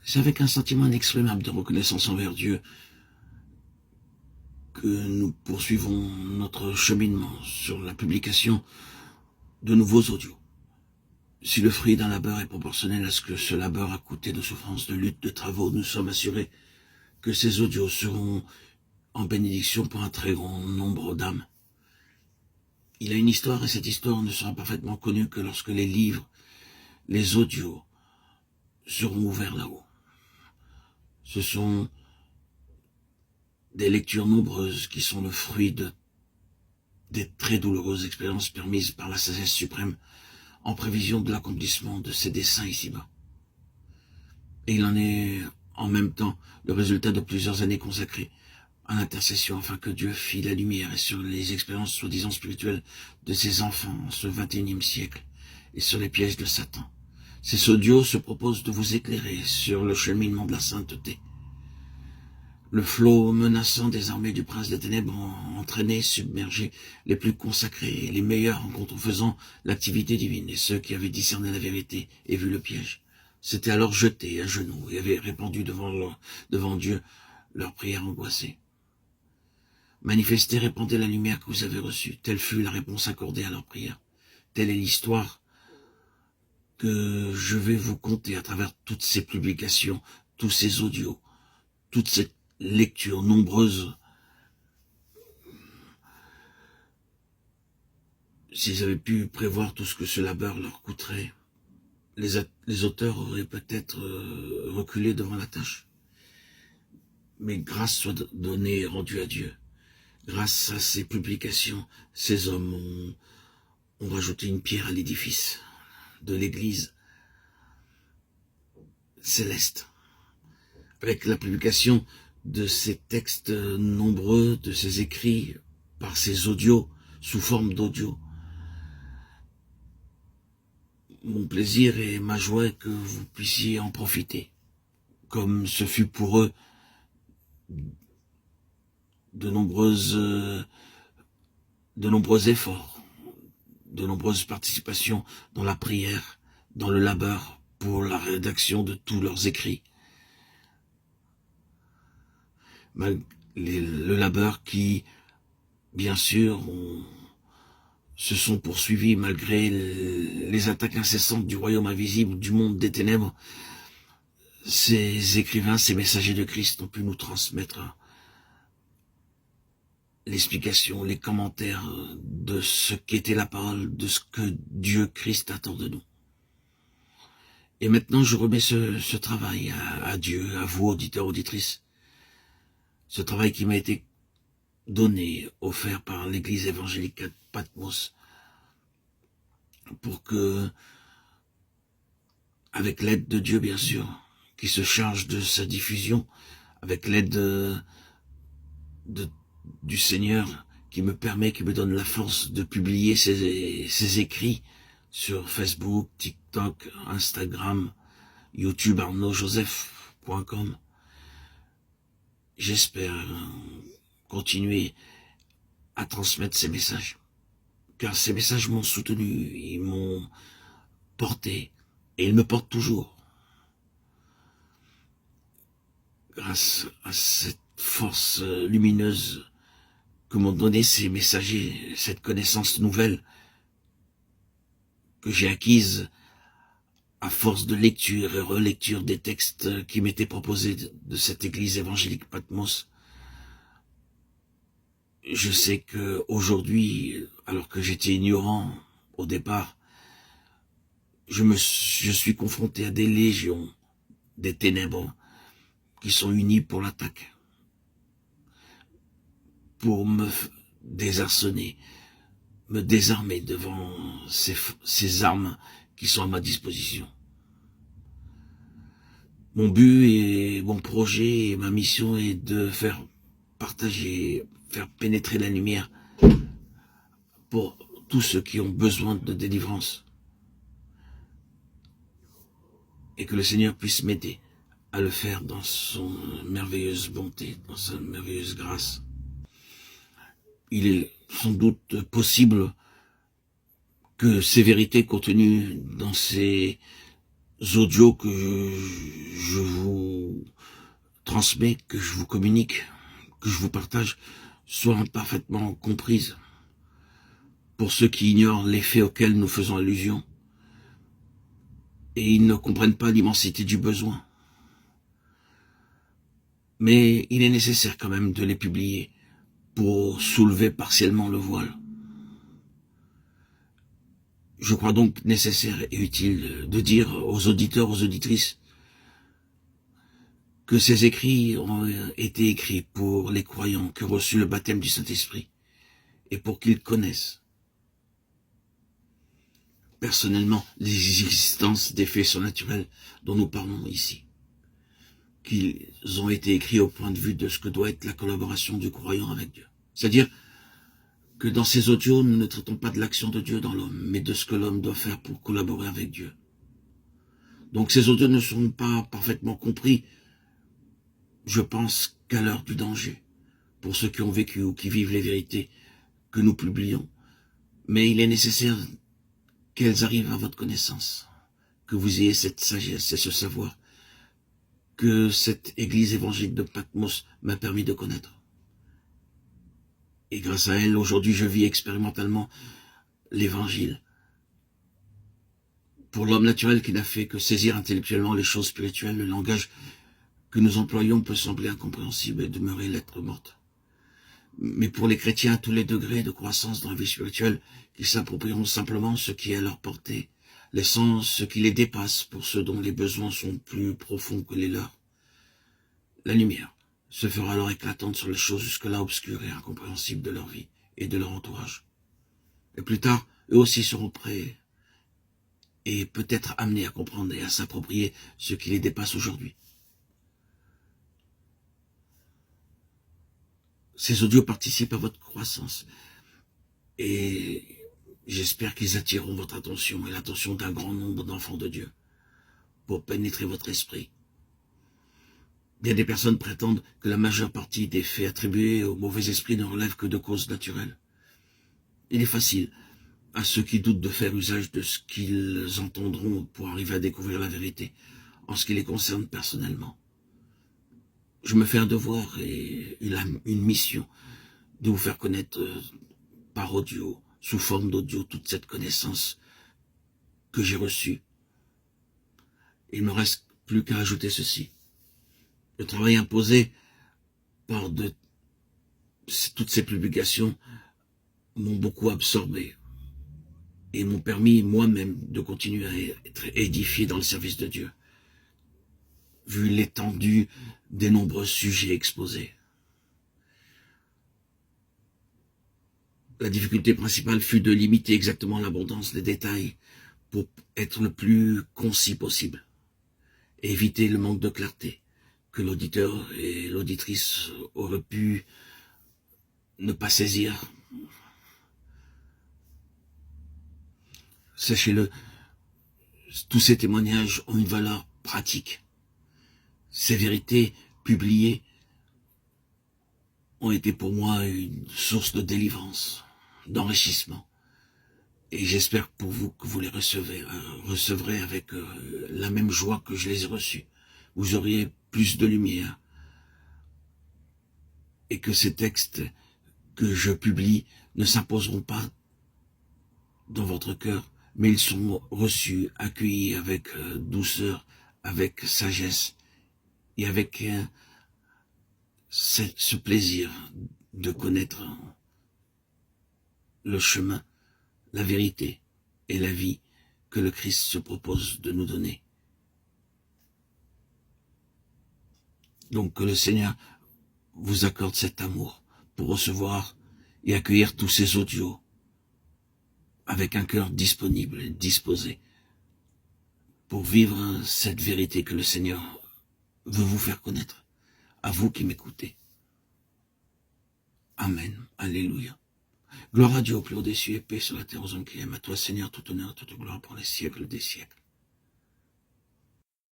C'est avec un sentiment inexprimable de reconnaissance envers Dieu que nous poursuivons notre cheminement sur la publication de nouveaux audios. Si le fruit d'un labeur est proportionnel à ce que ce labeur a coûté de souffrance, de lutte, de travaux, nous sommes assurés que ces audios seront en bénédiction pour un très grand nombre d'âmes. Il a une histoire et cette histoire ne sera parfaitement connue que lorsque les livres, les audios seront ouverts là-haut. Ce sont des lectures nombreuses qui sont le fruit des très douloureuses expériences permises par la sagesse suprême en prévision de l'accomplissement de ses desseins ici-bas. Et il en est en même temps le résultat de plusieurs années consacrées à l'intercession afin que Dieu fît la lumière sur les expériences soi-disant spirituelles de ses enfants en ce XXIe siècle et sur les pièges de Satan. Ces audios se proposent de vous éclairer sur le cheminement de la sainteté. Le flot menaçant des armées du prince des ténèbres a entraîné, submergé les plus consacrés et les meilleurs en contrefaisant l'activité divine, et ceux qui avaient discerné la vérité et vu le piège s'étaient alors jetés à genoux et avaient répandu devant Dieu leurs prières angoissées. Manifestez, répandez la lumière que vous avez reçue. Telle fut la réponse accordée à leurs prières. Telle est l'histoire que je vais vous conter à travers toutes ces publications, tous ces audios, toute cette lecture nombreuse. S'ils avaient pu prévoir tout ce que ce labeur leur coûterait, les auteurs auraient peut-être reculé devant la tâche. Mais grâce soit donnée et rendue à Dieu. Grâce à ces publications, ces hommes ont rajouté une pierre à l'édifice de l'Église céleste. Avec la publication de ces textes nombreux, de ces écrits, par ces audios, sous forme d'audio, mon plaisir et ma joie est que vous puissiez en profiter, comme ce fut pour eux de nombreux efforts, de nombreuses participations dans la prière, dans le labeur, pour la rédaction de tous leurs écrits. Le labeur qui, bien sûr, se sont poursuivis malgré les attaques incessantes du royaume invisible, du monde des ténèbres. Ces écrivains, ces messagers de Christ ont pu nous transmettre l'explication, les commentaires de ce qu'était la parole, de ce que Dieu Christ attend de nous. Et maintenant, je remets ce travail à Dieu, à vous, auditeurs, auditrices. Ce travail qui m'a été donné, offert par l'église évangélique de Patmos, pour que, avec l'aide de Dieu bien sûr, qui se charge de sa diffusion, avec l'aide du Seigneur qui me donne la force de publier ses écrits sur Facebook, TikTok, Instagram, YouTube, arnaudjoseph.com. J'espère continuer à transmettre ces messages, car ces messages m'ont soutenu, ils m'ont porté, et ils me portent toujours. Grâce à cette force lumineuse que m'ont donné ces messagers, cette connaissance nouvelle que j'ai acquise à force de lecture et relecture des textes qui m'étaient proposés de cette église évangélique Patmos. Je sais que aujourd'hui, alors que j'étais ignorant au départ, je suis confronté à des légions, des ténèbres qui sont unies pour l'attaque, pour me désarçonner, me désarmer devant ces armes qui sont à ma disposition. Mon but et mon projet et ma mission est de faire partager, faire pénétrer la lumière pour tous ceux qui ont besoin de délivrance. Et que le Seigneur puisse m'aider à le faire dans son merveilleuse bonté, dans sa merveilleuse grâce. Il est sans doute possible que ces vérités contenues dans ces audios que je vous transmets, que je vous communique, que je vous partage, soient parfaitement comprises pour ceux qui ignorent les faits auxquels nous faisons allusion et ils ne comprennent pas l'immensité du besoin. Mais il est nécessaire quand même de les publier pour soulever partiellement le voile. Je crois donc nécessaire et utile de dire aux auditeurs, aux auditrices, que ces écrits ont été écrits pour les croyants qui ont reçu le baptême du Saint-Esprit et pour qu'ils connaissent personnellement l'existence des faits surnaturels dont nous parlons ici, qu'ils ont été écrits au point de vue de ce que doit être la collaboration du croyant avec Dieu. C'est-à-dire que dans ces audios, nous ne traitons pas de l'action de Dieu dans l'homme, mais de ce que l'homme doit faire pour collaborer avec Dieu. Donc ces audios ne sont pas parfaitement compris, je pense, qu'à l'heure du danger, pour ceux qui ont vécu ou qui vivent les vérités que nous publions. Mais il est nécessaire qu'elles arrivent à votre connaissance, que vous ayez cette sagesse et ce savoir que cette église évangélique de Patmos m'a permis de connaître. Et grâce à elle, aujourd'hui, je vis expérimentalement l'évangile. Pour l'homme naturel qui n'a fait que saisir intellectuellement les choses spirituelles, le langage que nous employons peut sembler incompréhensible et demeurer lettre morte. Mais pour les chrétiens à tous les degrés de croissance dans la vie spirituelle, qui s'approprieront simplement ce qui est à leur portée, laissant ce qui les dépasse pour ceux dont les besoins sont plus profonds que les leurs, la lumière se fera alors éclatante sur les choses jusque-là obscures et incompréhensibles de leur vie et de leur entourage. Et plus tard, eux aussi seront prêts et peut-être amenés à comprendre et à s'approprier ce qui les dépasse aujourd'hui. Ces audios participent à votre croissance et j'espère qu'ils attireront votre attention et l'attention d'un grand nombre d'enfants de Dieu pour pénétrer votre esprit. Bien des personnes prétendent que la majeure partie des faits attribués au mauvais esprit ne relèvent que de causes naturelles. Il est facile à ceux qui doutent de faire usage de ce qu'ils entendront pour arriver à découvrir la vérité en ce qui les concerne personnellement. Je me fais un devoir et une mission de vous faire connaître par audio, sous forme d'audio, toute cette connaissance que j'ai reçue. Il ne me reste plus qu'à ajouter ceci. Le travail imposé par toutes ces publications m'ont beaucoup absorbé et m'ont permis moi-même de continuer à être édifié dans le service de Dieu, vu l'étendue des nombreux sujets exposés. La difficulté principale fut de limiter exactement l'abondance des détails pour être le plus concis possible et éviter le manque de clarté que l'auditeur et l'auditrice auraient pu ne pas saisir. Sachez-le, tous ces témoignages ont une valeur pratique. Ces vérités publiées ont été pour moi une source de délivrance, d'enrichissement. Et j'espère pour vous que vous les recevrez avec la même joie que je les ai reçus. Vous auriez plus de lumière. Et que ces textes que je publie ne s'imposeront pas dans votre cœur, mais ils sont reçus, accueillis avec douceur, avec sagesse et avec ce plaisir de connaître le chemin, la vérité et la vie que le Christ se propose de nous donner. Donc que le Seigneur vous accorde cet amour pour recevoir et accueillir tous ces audios avec un cœur disponible et disposé pour vivre cette vérité que le Seigneur veut vous faire connaître, à vous qui m'écoutez. Amen. Alléluia. Gloire à Dieu au plus haut des cieux et paix sur la terre aux hommes qui aiment. À toi, Seigneur, tout honneur, toute gloire pour les siècles des siècles.